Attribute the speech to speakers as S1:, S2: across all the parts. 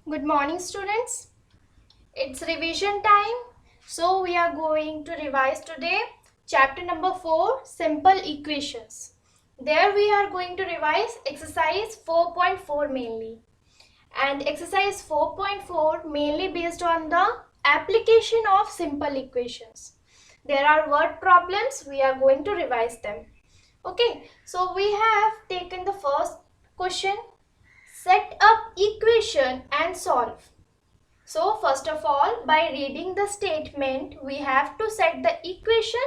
S1: Good morning, students. It's revision time. So we are going to revise today chapter number 4, Simple Equations. There we are going to revise exercise 4.4 mainly. And exercise 4.4 mainly based on the application of simple equations. There are word problems. We are going to revise them. Okay. So we have taken the first question. Set up equation and solve. So first of all, by reading the statement, we have to set the equation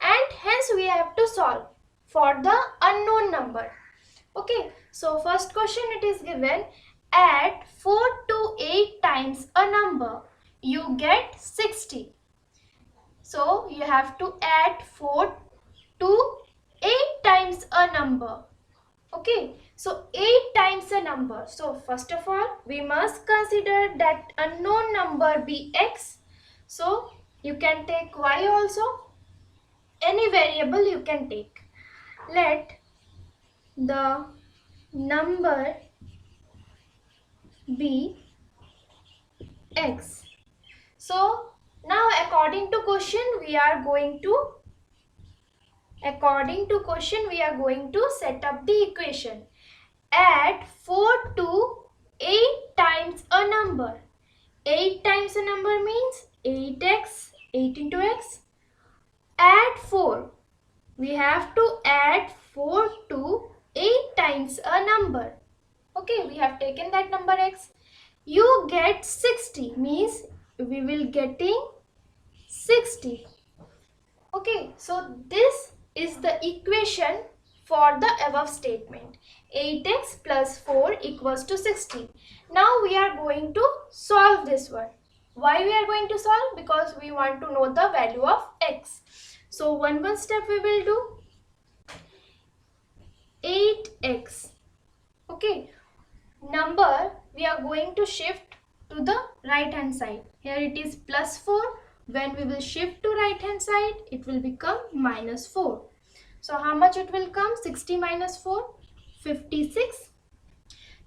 S1: and hence we have to solve for the unknown number. Okay, so first question it is given, add 4 to 8 times a number, you get 60. So you have to add 4 to 8 times a number. Okay, so 8 times a number. So first of all, we must consider that unknown number be x. So you can take y also. Any variable you can take. Let the number be x. So now according to question we are going to set up the equation. Add 4 to 8 times a number. 8 times a number means 8x, 8 into x. Add 4. We have to add 4 to 8 times a number. Okay, we have taken that number x. You get 60 means we will getting 60. Okay, so this is the equation for the above statement. 8x plus 4 equals to 60. Now we are going to solve this one. Why we are going to solve? Because we want to know the value of x. So one step we will do. 8x. Okay, number we are going to shift to the right hand side. Here it is plus 4. When we will shift to right hand side, it will become minus 4. So how much it will come? 60 minus 4, 56.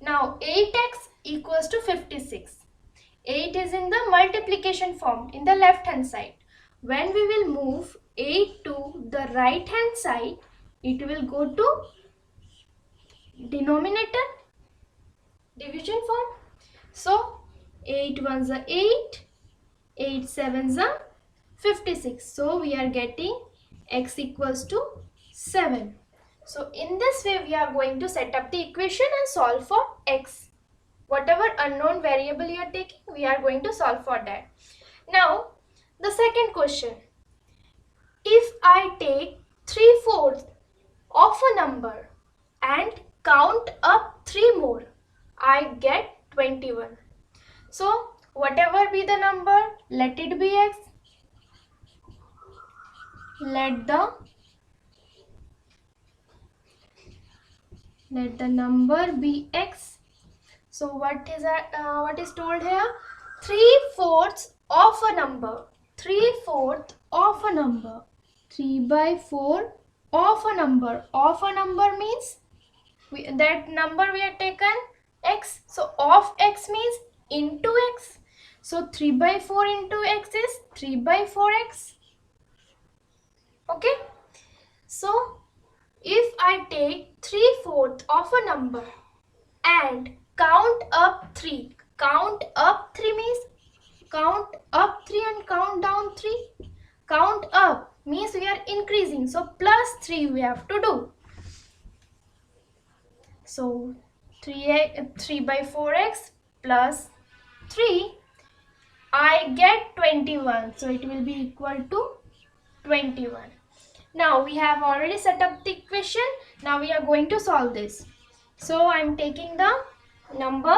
S1: Now 8x equals to 56. 8 is in the multiplication form in the left hand side. When we will move 8 to the right hand side, it will go to denominator, division form. So 8 ones are 8, 8 sevens are 56. So we are getting x equals to 7. So in this way we are going to set up the equation and solve for x. Whatever unknown variable you are taking, we are going to solve for that. Now the second question. If I take 3/4 of a number and count up 3 more, I get 21. So whatever be the number, let it be x. Let the number be x. So what is told here? 3/4 of a number. 3/4 of a number. 3/4 of a number. Of a number means that number we have taken x. So of x means into x. So 3/4 into x is 3/4x. Okay. So if I take 3/4 of a number and count up 3. Count up 3 means count up 3 and count down 3. Count up means we are increasing. So plus 3 we have to do. So 3/4x plus 3. I get 21. So it will be equal to 21. Now we have already set up the equation. Now we are going to solve this. So I am taking the number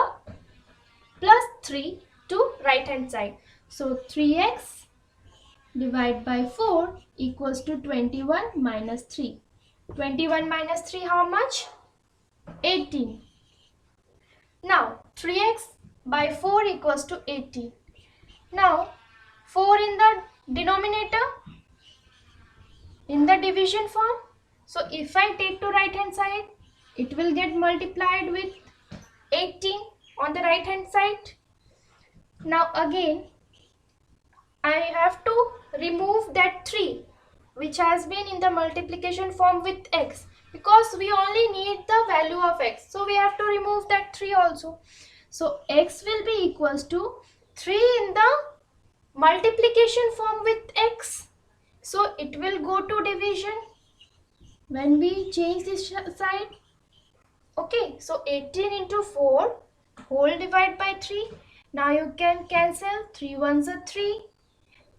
S1: plus 3 to right hand side. So 3x divided by 4 equals to 21 minus 3. 21 minus 3 how much? 18. Now 3x by 4 equals to 18. Now 4 in the denominator, in the division form. So if I take to right hand side, it will get multiplied with 18 on the right hand side. Now again I have to remove that 3 which has been in the multiplication form with x, because we only need the value of x, so we have to remove that 3 also. So x will be equals to 3 in the multiplication form with x, so it will go to division when we change this side. Okay, so 18 into 4 whole divide by 3. Now you can cancel 3 ones are 3,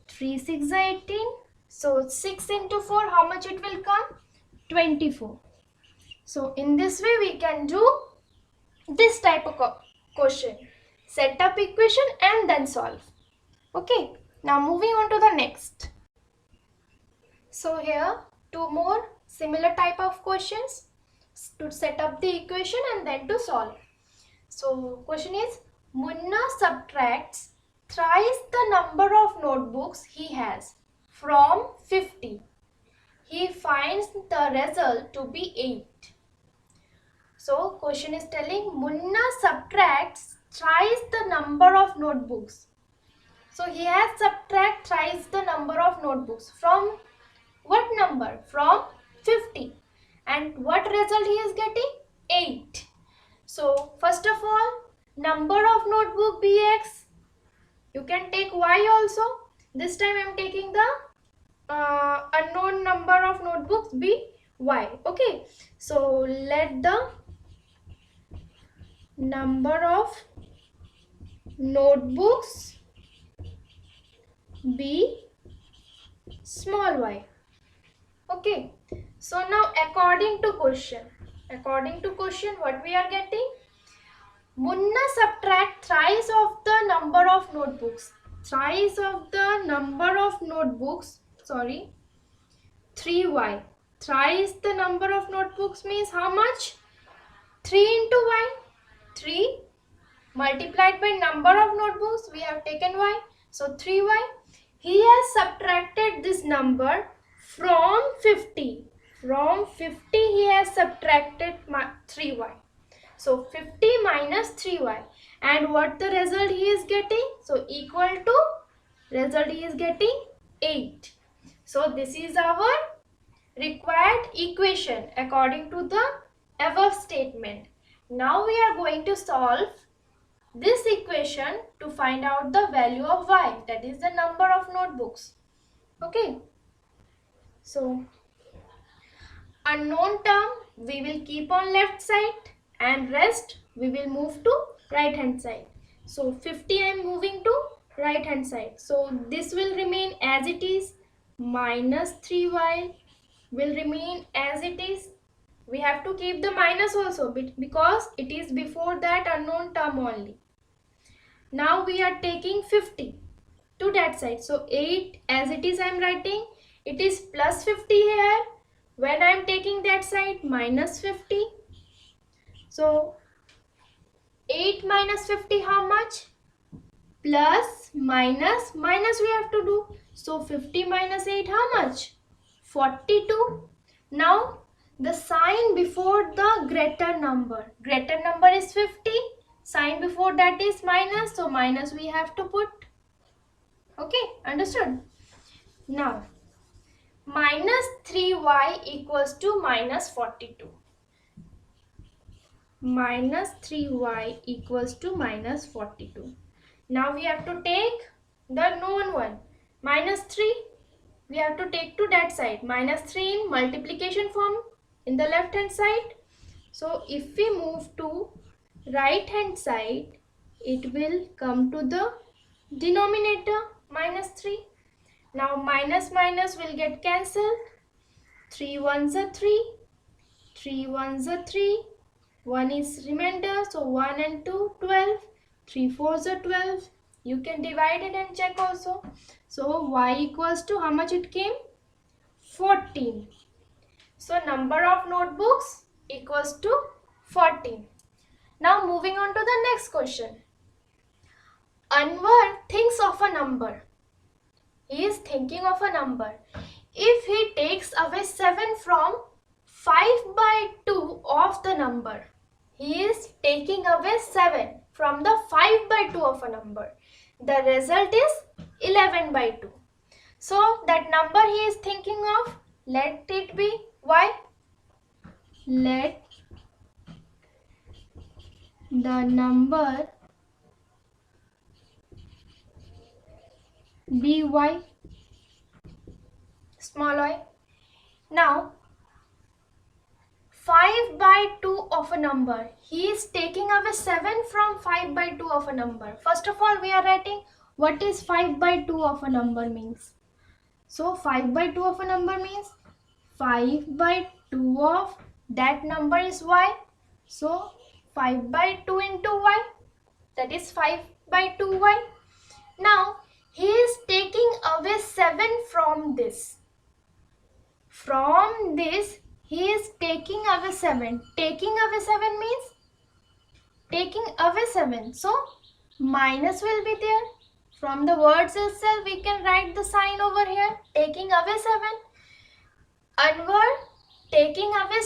S1: 3 6 are 18. So 6 into 4, how much it will come? 24. So in this way we can do this type of question. Set up equation and then solve. Okay, now moving on to the next. So here two more similar type of questions to set up the equation and then to solve. So question is, Munna subtracts thrice the number of notebooks he has from 50. He finds the result to be 8. So question is telling Munna subtracts thrice the number of notebooks. So he has subtract thrice the number of notebooks from what number? From 50. And what result he is getting? 8. So first of all, number of notebook bx. You can take y also. This time I am taking the unknown number of notebooks be y. Okay, so let the number of notebooks be small y. Okay, so now according to question what we are getting? Munna subtract thrice of the number of notebooks. Thrice of the number of notebooks, 3y. Thrice the number of notebooks means how much? 3 into y. 3 multiplied by number of notebooks, we have taken y. So 3y. He has subtracted this number from 50. From 50 he has subtracted 3y. So 50 minus 3y. And what the result he is getting? So equal to, result he is getting 8. So this is our required equation according to the above statement. Now we are going to solve this equation to find out the value of y, that is the number of notebooks. Okay. So unknown term we will keep on left side and rest we will move to right hand side. So 50 I am moving to right hand side. So this will remain as it is. Minus 3y will remain as it is. We have to keep the minus also because it is before that unknown term only. Now we are taking 50 to that side. So 8 as it is I am writing. It is plus 50 here. When I am taking that side, minus 50. So 8 minus 50 how much? Plus minus we have to do. So 50 minus 8 how much? 42. Now the sign before the greater number. Greater number is 50. Sign before that is minus. So minus we have to put. Okay, understood? Now minus 3y equals to minus 42. Minus 3y equals to minus 42. Now we have to take the known one. Minus 3 we have to take to that side. Minus 3 in multiplication form in the left hand side. So if we move to right hand side, it will come to the denominator minus 3. Now minus will get cancelled. 3 ones are 3. 3 ones are 3. 1 is remainder. So 1 and 2, 12. 3 fours are 12. You can divide it and check also. So y equals to how much it came? 14. So number of notebooks equals to 14. Now moving on to the next question. Anwar thinks of a number. He is thinking of a number. If he takes away 7 from 5 by 2 of the number, he is taking away 7 from the 5 by 2 of a number, The result is 11 by 2. So that number he is thinking of, let it be y. Let the number be y, small y. Now 5 by 2 of a number. He is taking away 7 from 5 by 2 of a number. First of all, we are writing what is 5 by 2 of a number means. So 5 by 2 of a number means 5 by 2 of that number is y. So 5 by 2 into y, that is 5 by 2y. Now he is taking away 7 from this. From this he is taking away 7. Taking away 7 means taking away 7. So minus will be there. From the words itself we can write the sign over here. Taking away 7. Anwar taking away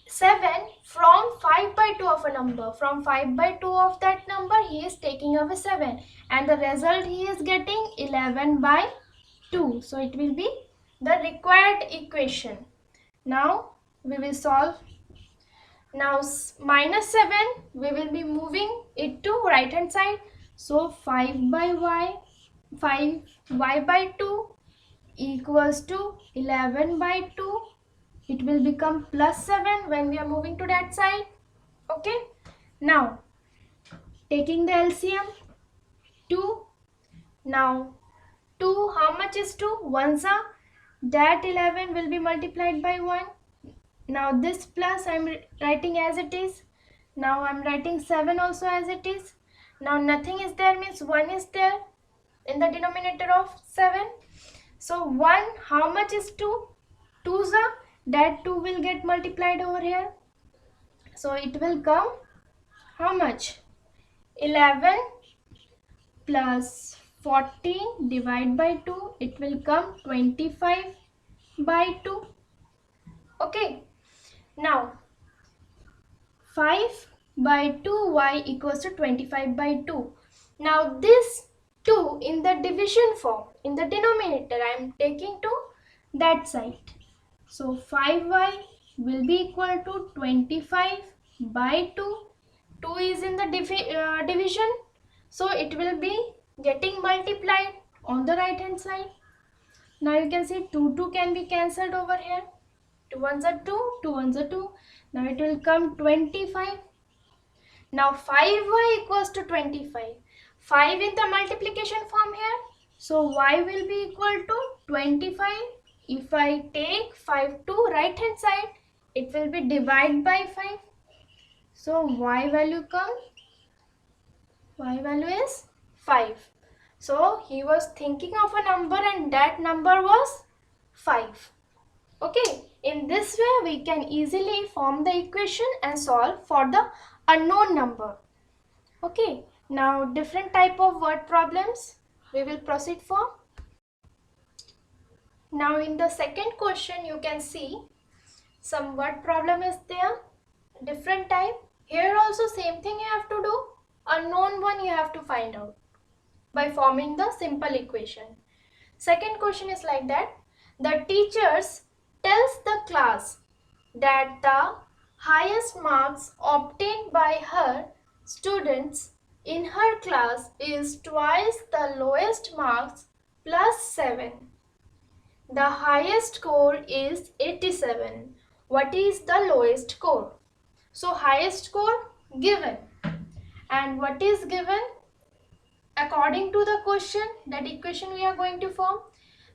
S1: 7 from 5 by 2 of a number. From 5 by 2 of that number he is taking away 7. And the result he is getting 11 by 2. So it will be the required equation. Now we will solve. Now minus 7, we will be moving it to right hand side. So 5 by y, 5y by 2 equals to 11 by 2. It will become plus 7 when we are moving to that side. Okay. Now taking the LCM, 2. Now 2, how much is 2? 1 are. That 11 will be multiplied by 1. Now this plus I am writing as it is. Now I am writing 7 also as it is. Now nothing is there means 1 is there in the denominator of 7. So 1, how much is 2? 2's are. That 2 will get multiplied over here. So it will come how much? 11 plus 14 divided by 2. It will come 25 by 2. Okay. Now 5 by 2y equals to 25 by 2. Now this 2 in the division form, in the denominator, I am taking to that side. So 5y will be equal to 25 by 2. 2 is in the division. So it will be getting multiplied on the right hand side. Now you can see 2 can be cancelled over here. 2 ones are 2, 2 ones are 2. Now it will come 25. Now 5y equals to 25. 5 in the multiplication form here. So y will be equal to 25. If I take 5 to right hand side, it will be divided by 5. So y value is 5. So he was thinking of a number and that number was 5. Okay, in this way we can easily form the equation and solve for the unknown number. Okay, now different type of word problems we will proceed for. Now in the second question you can see some word problem is there, different type. Here also same thing you have to do, unknown one you have to find out by forming the simple equation. Second question is like that. The teachers tells the class that the highest marks obtained by her students in her class is twice the lowest marks plus 7. The highest score is 87. What is the lowest score? So highest score given. And what is given? According to the question, that equation we are going to form.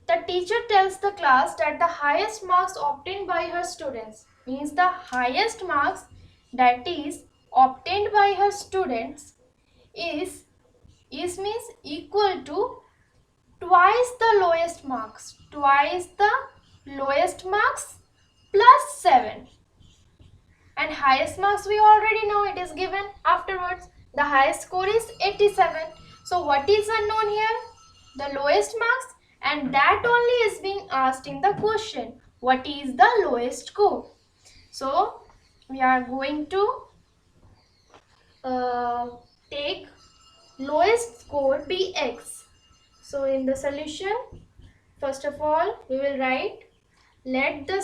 S1: The teacher tells the class that the highest marks obtained by her students, means the highest marks that is obtained by her students is means equal to twice the lowest marks. Twice the lowest marks plus 7. And highest marks we already know, it is given afterwards. The highest score is 87. So what is unknown here? The lowest marks, and that only is being asked in the question. What is the lowest score? So we are going to take lowest score be x. So in the solution, first of all, we will write let the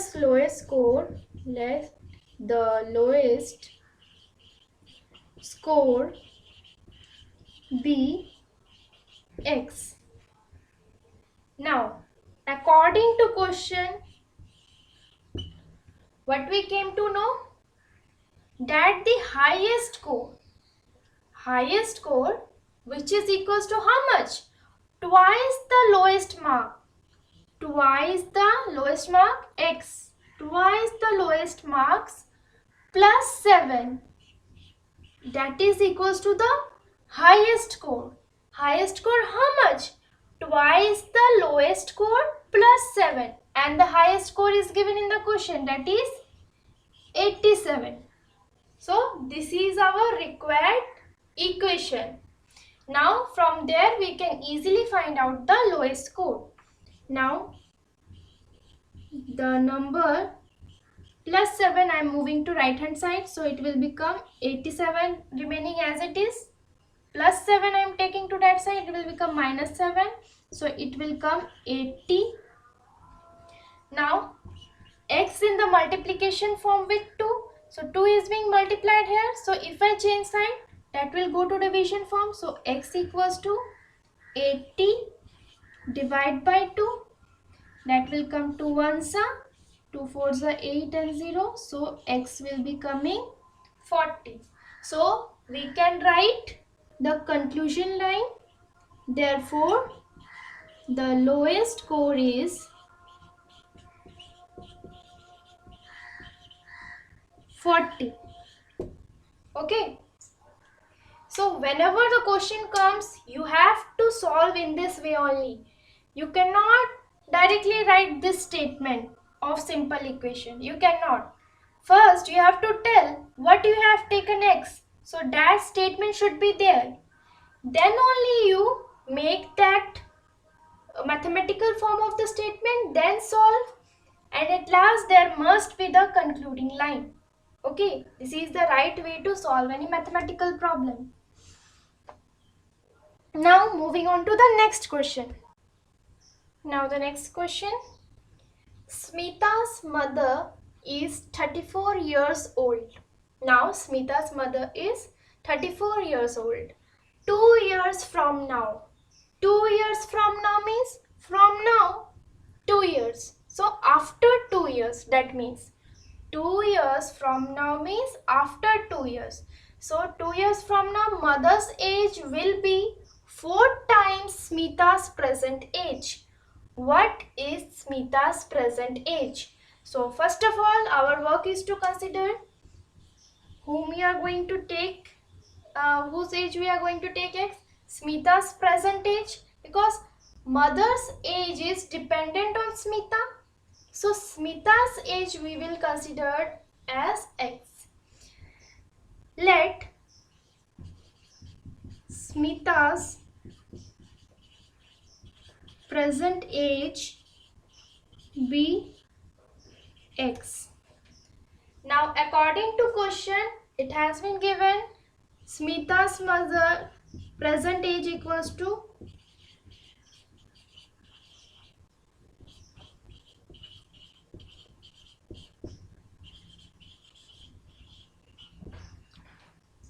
S1: lowest score be x. Now, according to question, what we came to know? That the highest score which is equals to how much? Twice the lowest mark. Twice the lowest mark x. Twice the lowest marks plus 7. That is equals to the highest score. Highest score how much? Twice the lowest score plus 7. And the highest score is given in the question, that is 87. So this is our required equation. Now from there we can easily find out the lowest score. Now the number plus 7 I am moving to right hand side, so it will become 87 remaining as it is. Plus 7 I am taking to that side, it will become minus 7, so it will come 80. Now x in the multiplication form with 2, so 2 is being multiplied here, so if I change sign, that will go to division form. So x equals to 80 divided by 2, that will come to 1s, 2 4s are 8 and 0, so x will be coming 40. So we can write the conclusion line. Therefore the lowest score is 40. Okay, so whenever the question comes, you have to solve in this way only. You cannot directly write this statement of simple equation. You cannot. First you have to tell what you have taken x, so that statement should be there. Then only you make that mathematical form of the statement, then solve, and at last there must be the concluding line. Okay, this is the right way to solve any mathematical problem. Now moving on to the next question. Now the next question. Smita's mother is 34 years old. Now Smita's mother is 34 years old. 2 years from now. 2 years from now means from now 2 years. So after 2 years, that means 2 years from now means after 2 years. So 2 years from now, mother's age will be 4 times Smita's present age. What is Smita's present age? So first of all, our work is to consider whom we are going to take, whose age we are going to take x. Smita's present age, because mother's age is dependent on Smita. So Smita's age we will consider as x. Let Smita's present age be x. Now according to question, it has been given Smita's mother present age equals to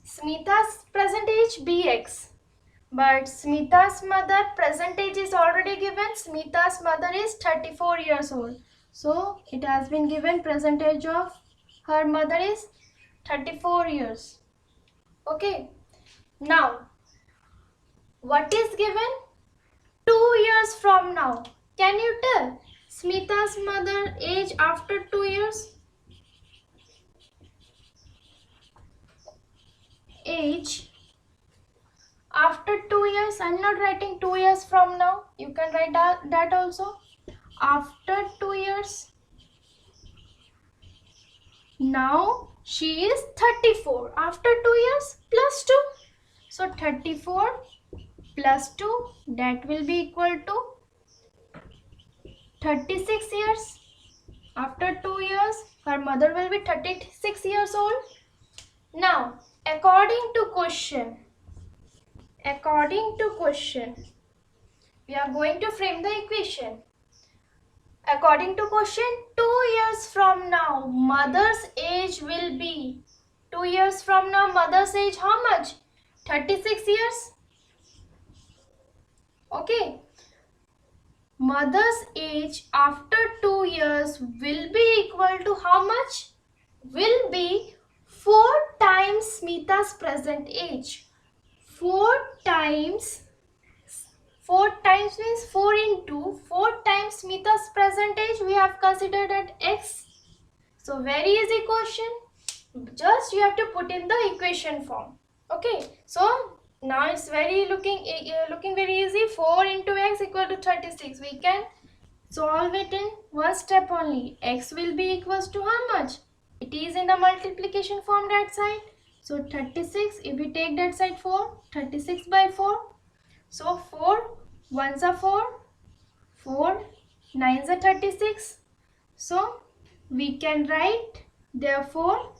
S1: Smita's present age bx, but Smita's mother present age is already given. Smita's mother is 34 years old, so it has been given present age of her mother is 34 years. Okay, now what is given? 2 years from now. Can you tell Smita's mother age after 2 years? Age after 2 years, I am not writing 2 years from now. You can write that also. After 2 years. Now she is 34. After 2 years plus 2. So 34 plus 2, that will be equal to 36 years. After 2 years, her mother will be 36 years old. Now, according to question, According to question, we are going to frame the equation. According to question, 2 years from now, mother's age will be. 2 years from now, mother's age how much? 36 years. Okay. Mother's age after 2 years will be equal to how much? Will be 4 times Smita's present age. 4 times 4 times means 4 into 4 times Smita's present age, we have considered at x. So very easy question. Just you have to put in the equation form. Okay. So now it's very looking very easy. 4 into x equal to 36. We can solve it in one step only. X will be equals to how much? It is in the multiplication form that side. So 36, if we take that side 4, 36 by 4. So 4 ones are 4, 4 nines are 36. So we can write therefore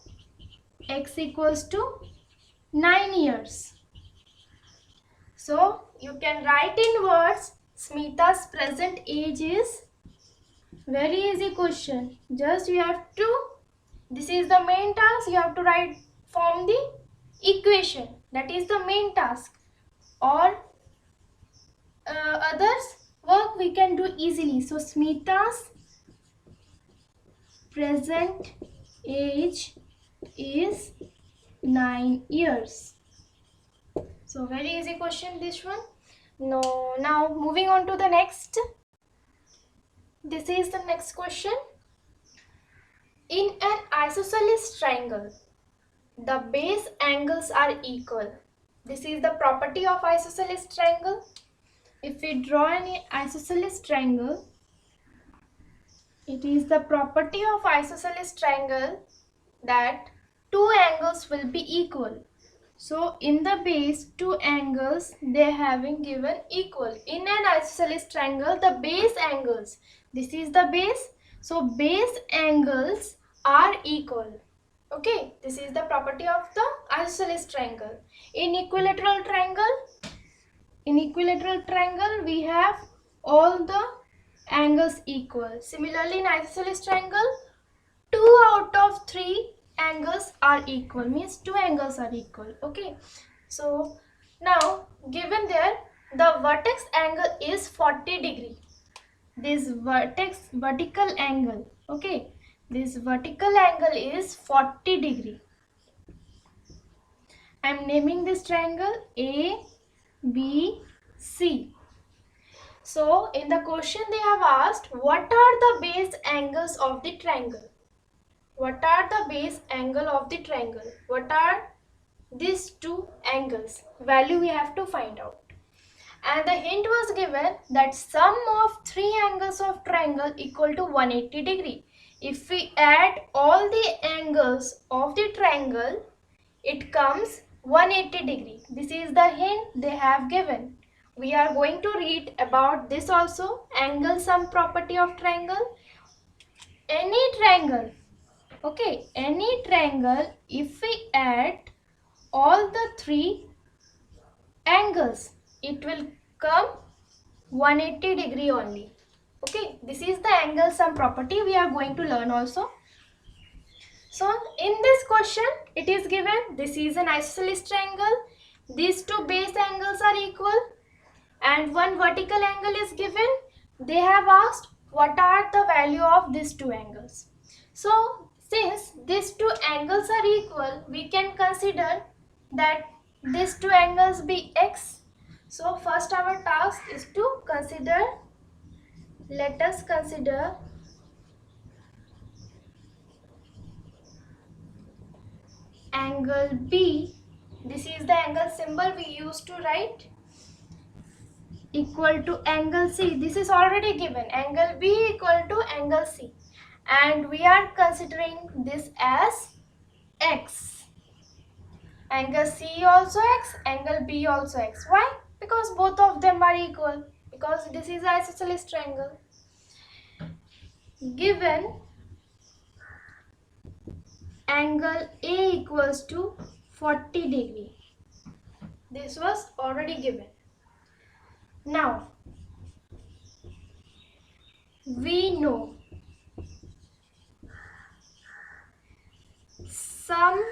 S1: x equals to 9 years. So you can write in words Smita's present age is. Very easy question. Just you have to, this is the main task, you have to write form the equation. That is the main task. Or others work we can do easily. So Smita's present age is 9 years. So very easy question this one. No, now moving on to the next. This is the next question. In an isosceles triangle, the base angles are equal. This is the property of isosceles triangle. If we draw an isosceles triangle, it is the property of isosceles triangle that two angles will be equal. So in the base, two angles they having given equal. In an isosceles triangle, the base angles, this is the base, so base angles are equal. Okay, this is the property of the isosceles triangle. In equilateral triangle we have all the angles equal. Similarly, in isosceles triangle, 2 out of 3 angles are equal, means 2 angles are equal. Okay, so now given there the vertex angle is 40 degree. This vertical angle, okay, this vertical angle is 40 degree. I am naming this triangle A, B, C. So in the question they have asked, what are the base angles of the triangle? What are the base angle of the triangle? What are these two angles? Value we have to find out. And the hint was given that sum of three angles of triangle equal to 180 degree. If we add all the angles of the triangle, it comes 180 degree. This is the hint they have given. We are going to read about this also. Angle sum property of triangle. Any triangle, okay, any triangle, if we add all the three angles, it will come 180 degree only. Okay, this is the angle sum property we are going to learn also. So in this question it is given, this is an isosceles triangle, these two base angles are equal and one vertical angle is given. They have asked what are the value of these two angles. So since these two angles are equal, we can consider that these two angles be x. So first our task is to consider, let us consider angle B. This is the angle symbol we used to write, equal to angle C. This is already given, angle B equal to angle C, and we are considering this as x. Angle C also x, angle B also x. Why? Because both of them are equal, because this is isosceles triangle. Given angle A equals to 40 degree. This was already given. Now, we know sum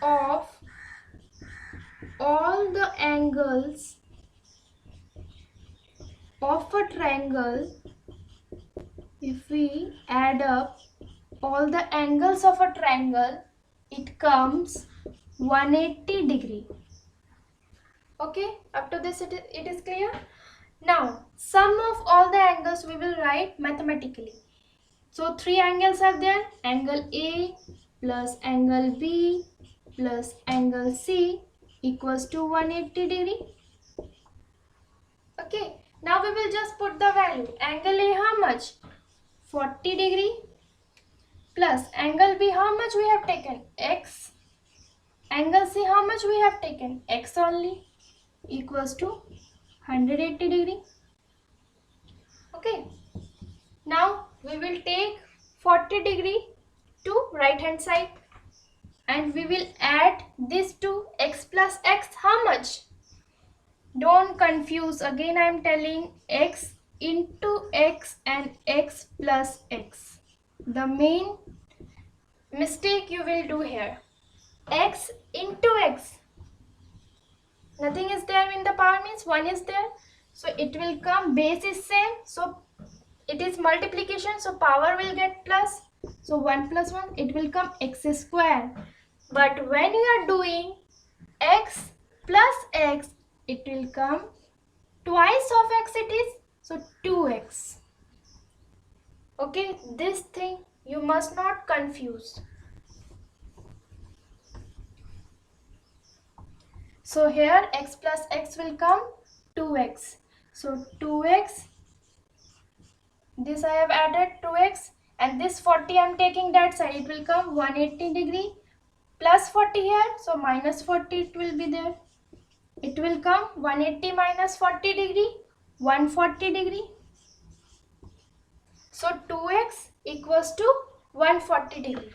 S1: of all the angles of a triangle. If we add up all the angles of a triangle, it comes 180 degree. Okay, up to this it is clear. Now, sum of all the angles we will write mathematically. So, three angles are there. Angle A plus angle B plus angle C equals to 180 degree. Okay, now we will just put the value. Angle A how much? 40 degree plus angle B how much we have taken? X. Angle C how much we have taken? X only, equals to 180 degree. Okay. Now we will take 40 degree to right hand side and we will add this to x plus x how much? Don't confuse, again I am telling, x into x and x plus x. The main mistake you will do here. X into x. Nothing is there in the power means 1 is there. So it will come, base is same. So it is multiplication. So power will get plus. So 1 plus 1, it will come x square. But when you are doing x plus x, it will come twice of x it is. So 2x. Okay, this thing you must not confuse. So here x plus x will come 2x. So 2x, this I have added 2x and this 40 I am taking that side. It will come 180 degree plus 40 here. So minus 40 it will be there. It will come 180 minus 40 degree, 140 degree. So 2x equals to 140 degree.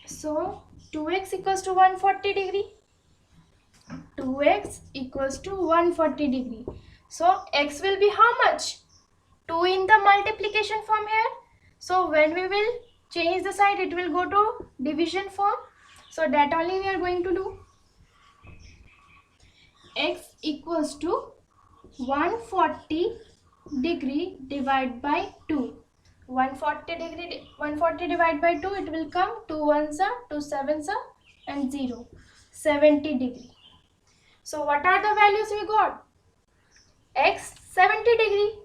S1: So 2x equals to 140 degree. 2x equals to 140 degree. So x will be how much? 2 in the multiplication form here. So when we will change the side, it will go to division form. So that only we are going to do. X equals to 140 degree divided by 2. 140 divided by 2, it will come 2 ones are 2 sevens are and 0. 70 degree. So what are the values we got? X 70 degree.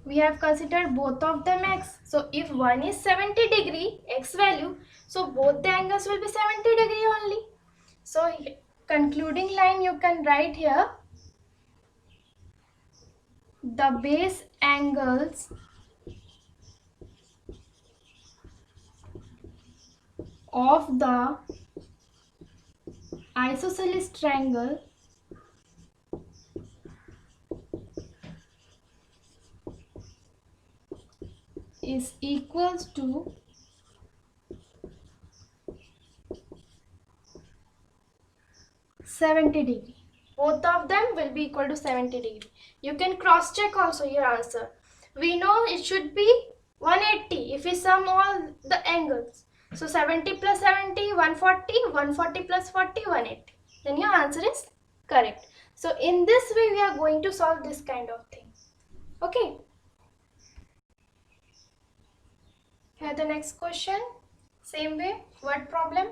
S1: We have considered both of them x. So if one is 70 degree x value, so both the angles will be 70 degree only. So concluding line you can write here, the base angles of the isosceles triangle is equals to 70 degree. Both of them will be equal to 70 degree. You can cross check also your answer. We know it should be 180 if we sum all the angles. So 70 plus 70, 140, 140 plus 40, 180. Then your answer is correct. So in this way we are going to solve this kind of thing. Okay. Here the next question. Same way, word problem.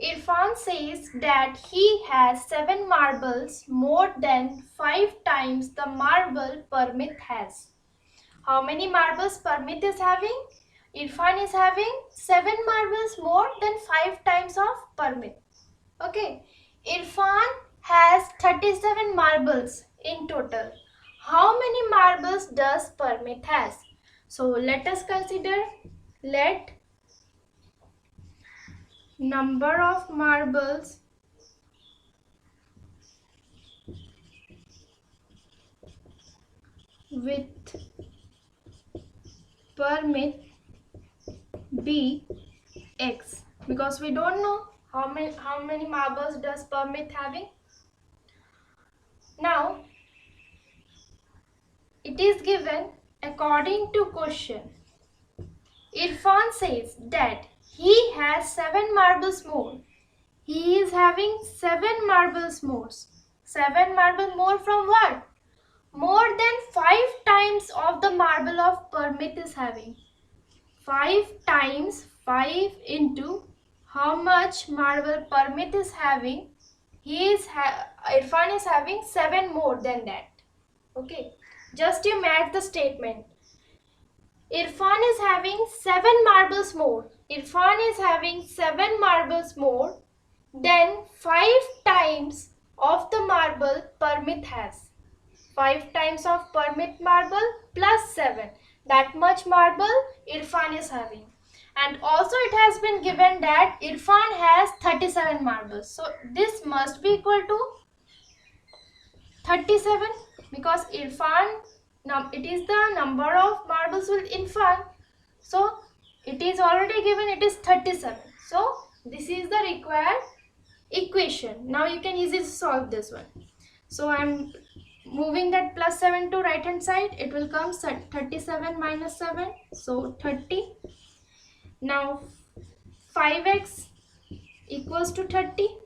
S1: Irfan says that he has 7 marbles more than 5 times the marble Parmit has. How many marbles Parmit is having? Irfan is having 7 marbles more than 5 times of Parmit. Okay. Irfan has 37 marbles in total. How many marbles does Parmit has? So let us consider, let number of marbles with Parmit be x, because we don't know How many marbles does Permit having? Now it is given according to question. Irfan says that he has 7 marbles more. He is having 7 marbles more. 7 marbles more from what? More than 5 times of the marble of Permit is having. 5 times 5 into how much marble Permit is having. Irfan is having 7 more than that. Okay, just you match the statement. Irfan is having 7 marbles more. Irfan is having 7 marbles more than 5 times of the marble Permit has. 5 times of Permit marble plus 7. That much marble Irfan is having. And also it has been given that Irfan has 37 marbles. So this must be equal to 37 because Irfan, it is the number of marbles with Irfan. So it is already given, it is 37. So this is the required equation. Now you can easily solve this one. So I am moving that plus 7 to right hand side. It will come 37 minus 7. So 30. Now 5x equals to 30.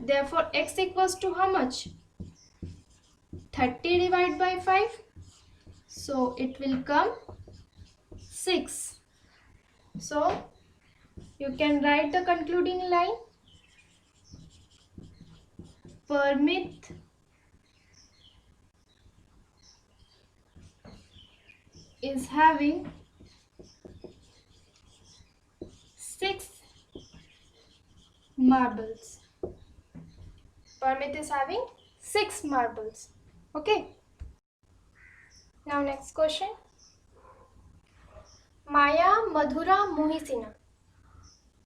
S1: Therefore x equals to how much? 30 divided by 5. So it will come 6. So you can write the concluding line. Permit is having 6 marbles. Permit is having 6 marbles. Okay. Now next question. Maya, Madhura, Mohisina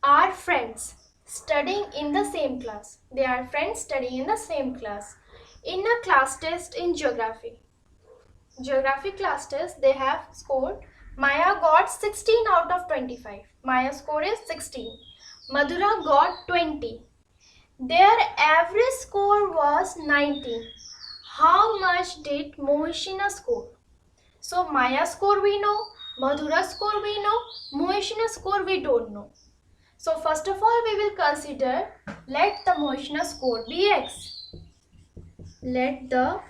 S1: are friends studying in the same class. They are friends studying in the same class. In a class test in geography. Geography class test, they have scored. Maya got 16 out of 25. Maya's score is 16. Madhura got 20. Their average score was 19. How much did Mohishina score? So Maya's score we know, Madhura's score we know, Mohishina's score we don't know. So first of all we will consider, let the Mohishina score be x. Let the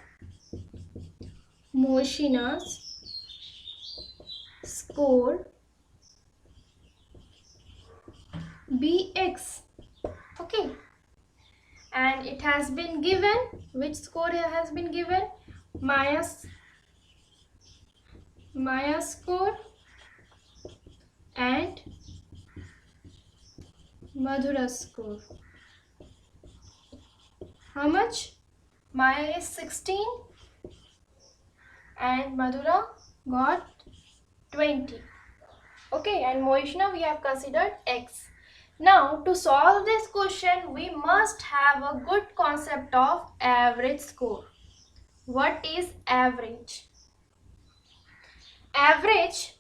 S1: Mohishina's score be x. Okay. And it has been given, which score has been given? Maya's score and Madhura's score. How much? Maya is 16 and Madhura got 20. Okay, and Mohishina we have considered x. Now to solve this question we must have a good concept of average score. What is average? Average,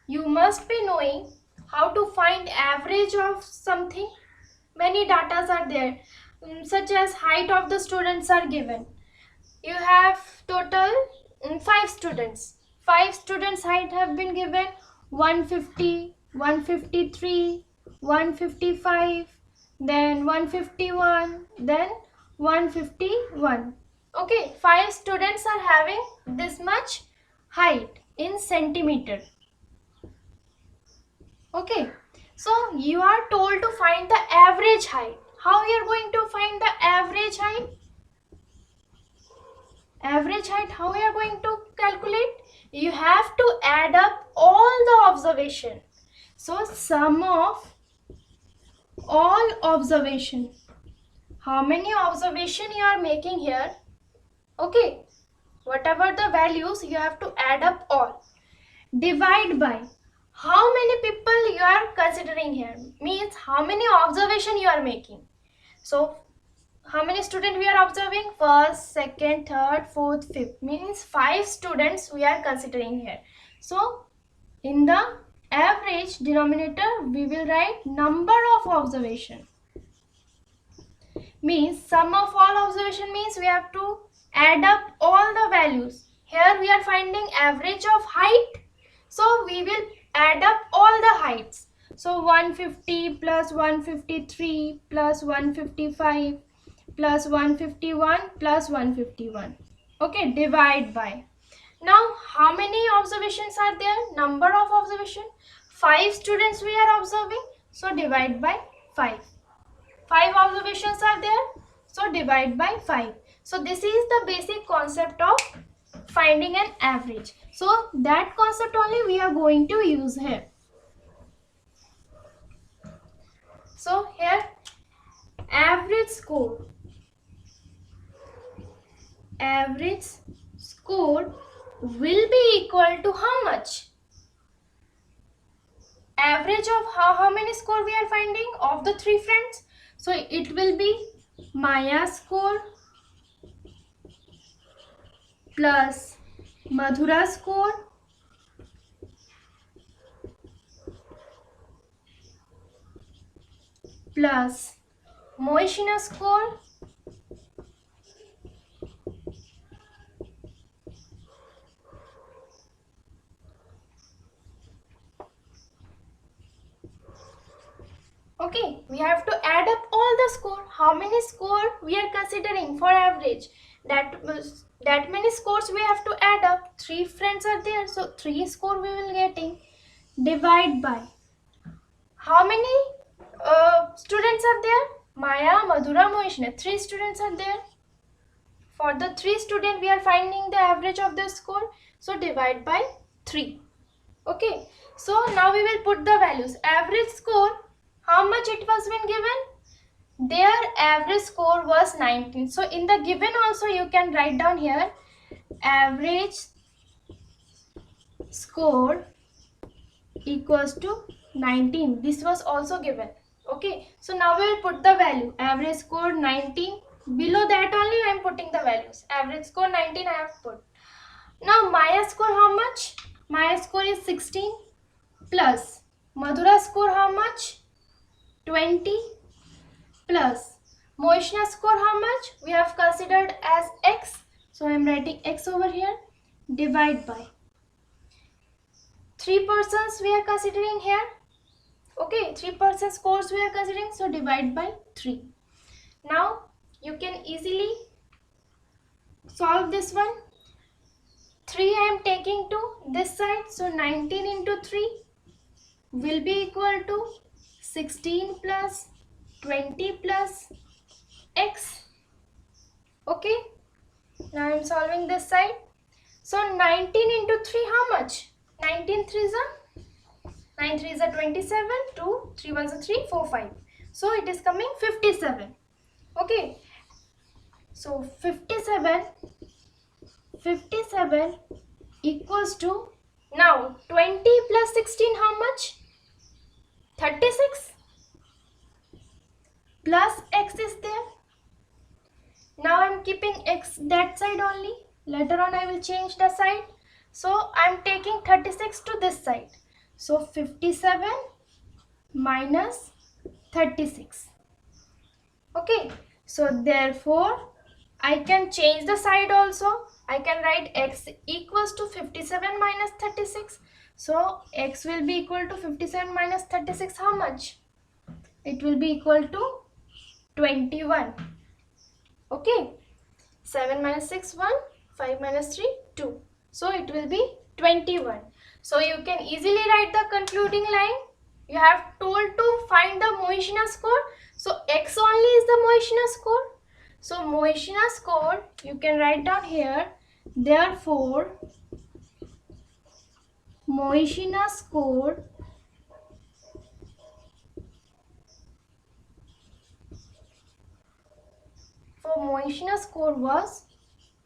S1: you must be knowing how to find average of something. Many datas are there, such as height of the students are given. You have total 5 students. 5 students height have been given 150, 153, 155, then 151, then 151. Okay, 5 students are having this much height in centimeter. Okay, so you are told to find the average height. How you are going to find the average height? Average height, how you are going to calculate? You have to add up all the observation. So sum of all observation. How many observation you are making here? Okay, whatever the values you have to add up all. Divide by how many people you are considering here, means how many observation you are making. So how many students we are observing? First, second, third, fourth, fifth, means 5 students we are considering here. So in the average denominator we will write number of observation. Means sum of all observation means we have to add up all the values. Here we are finding average of height, so we will add up all the heights. So 150 plus 153 plus 155 plus 151 plus 151. Okay, divide by. Now how many observations are there? Number of observation. 5 students we are observing, so divide by 5. 5 observations are there, so divide by 5. So this is the basic concept of finding an average. So that concept only we are going to use here. So here average score will be equal to how much? Average of how many score we are finding of the 3 friends? So it will be Maya score plus Madhura score plus Moishina score okay, we have to add up all the score. How many score we are considering for average? That many scores we have to add up. 3 friends are there, so 3 score we will getting. Divide by. How many students are there? Maya, Madhura, Mohishna. 3 students are there. For the 3 students we are finding the average of the score. So divide by 3. Okay. So now we will put the values. Average score, how much it was been given? Their average score was 19. So in the given also you can write down here average score equals to 19. This was also given. Okay. So now we will put the value. Average score 19. Below that only I am putting the values. Average score 19 I have put. Now Maya score how much? Maya score is 16 plus Madhura score how much? 20 plus Moishna score how much? We have considered as x. So I am writing x over here. Divide by. 3 persons we are considering here. Okay, 3 persons scores we are considering. So divide by 3. Now you can easily solve this one. 3 I am taking to this side. So 19 into 3 will be equal to 16 plus 20 plus x. Okay. Now I am solving this side. So 19 into 3 how much? 19 3 is a 9 3 is a 27, 2 3 1 is a 3, 4 5. So it is coming 57. Okay. So 57 equals to, now 20 plus 16 how much? 36 plus x is there. Now I am keeping x that side only. Later on I will change the side. So I am taking 36 to this side. So 57 minus 36. Okay. So therefore I can change the side also. I can write x equals to 57 minus 36. So x will be equal to 57 minus 36 how much? It will be equal to 21. Okay. 7 minus 6 1, 5 minus 3 2. So it will be 21. So you can easily write the concluding line. You have told to find the Mohishna score. So x only is the Mohishna score. So Mohishna score you can write down here. Therefore Mohishna score was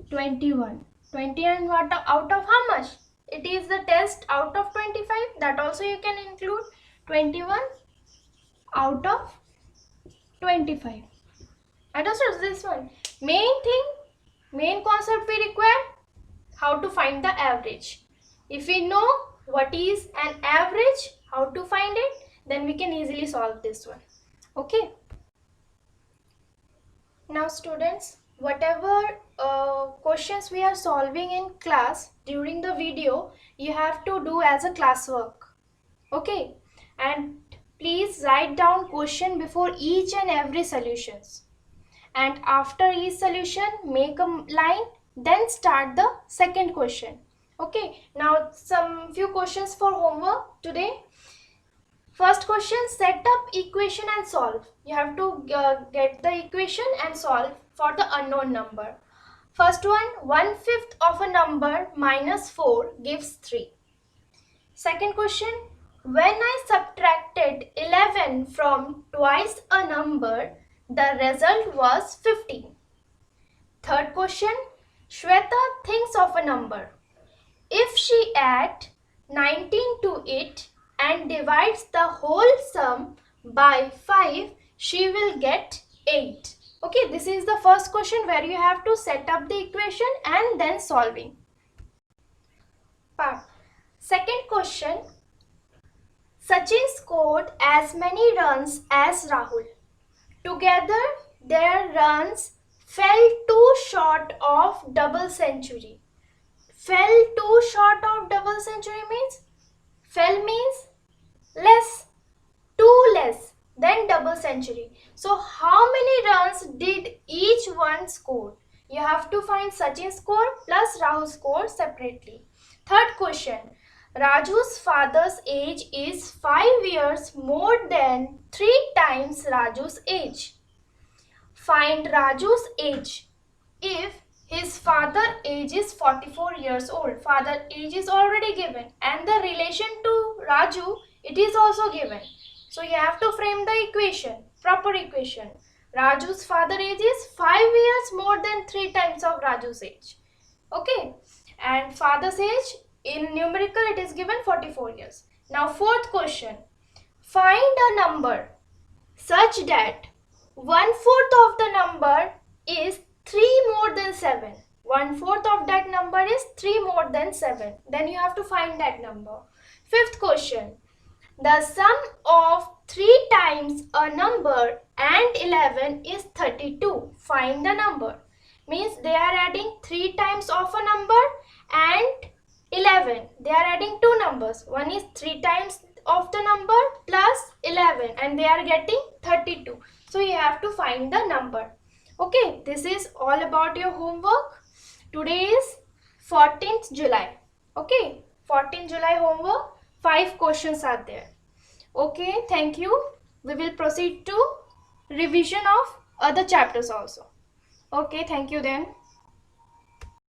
S1: 21. 21 out of how much? It is the test out of 25. That also you can include 21 out of 25. Understood this one? Main concept we require how to find the average. If we know what is an average, how to find it, then we can easily solve this one. Okay. Now students, whatever questions we are solving in class during the video, you have to do as a classwork. Okay. And please write down question before each and every solutions. And after each solution, make a line, then start the second question. Okay. Now some few questions for homework today. First question, set up equation and solve. You have to get the equation and solve for the unknown number. First one, 1/5 of a number minus 4 gives 3. Second question, when I subtracted 11 from twice a number, the result was 15. Third question, Shweta thinks of a number. If she adds 19 to it and divides the whole sum by 5, she will get 8. Okay, this is the first question where you have to set up the equation and then solving part. Second question, Sachin scored as many runs as Rahul. Together, their runs fell too short of double century. Fell too short of double century means? Fell means less, too less than double century. So how many runs did each one score? You have to find Sachin's score plus Rahul's score separately. Third question. Raju's father's age is 5 years more than 3 times Raju's age. Find Raju's age. If his father age is 44 years old, father age is already given, and the relation to Raju, it is also given. So you have to frame the equation, proper equation. Raju's father age is 5 years more than 3 times of Raju's age. Okay, and father's age in numerical it is given 44 years. Now fourth question, find a number such that 1/4 of the number is 3 more than 7. 1/4 of that number is 3 more than 7. Then you have to find that number. Fifth question, the sum of 3 times a number and 11 is 32. Find the number. Means they are adding 3 times of a number and 11. They are adding 2 numbers. One is 3 times of the number plus 11 and they are getting 32. So you have to find the number. Okay, this is all about your homework. Today is 14th July. Okay, 14th July homework. 5 questions are there. Okay, thank you. We will proceed to revision of other chapters also. Okay, thank you then.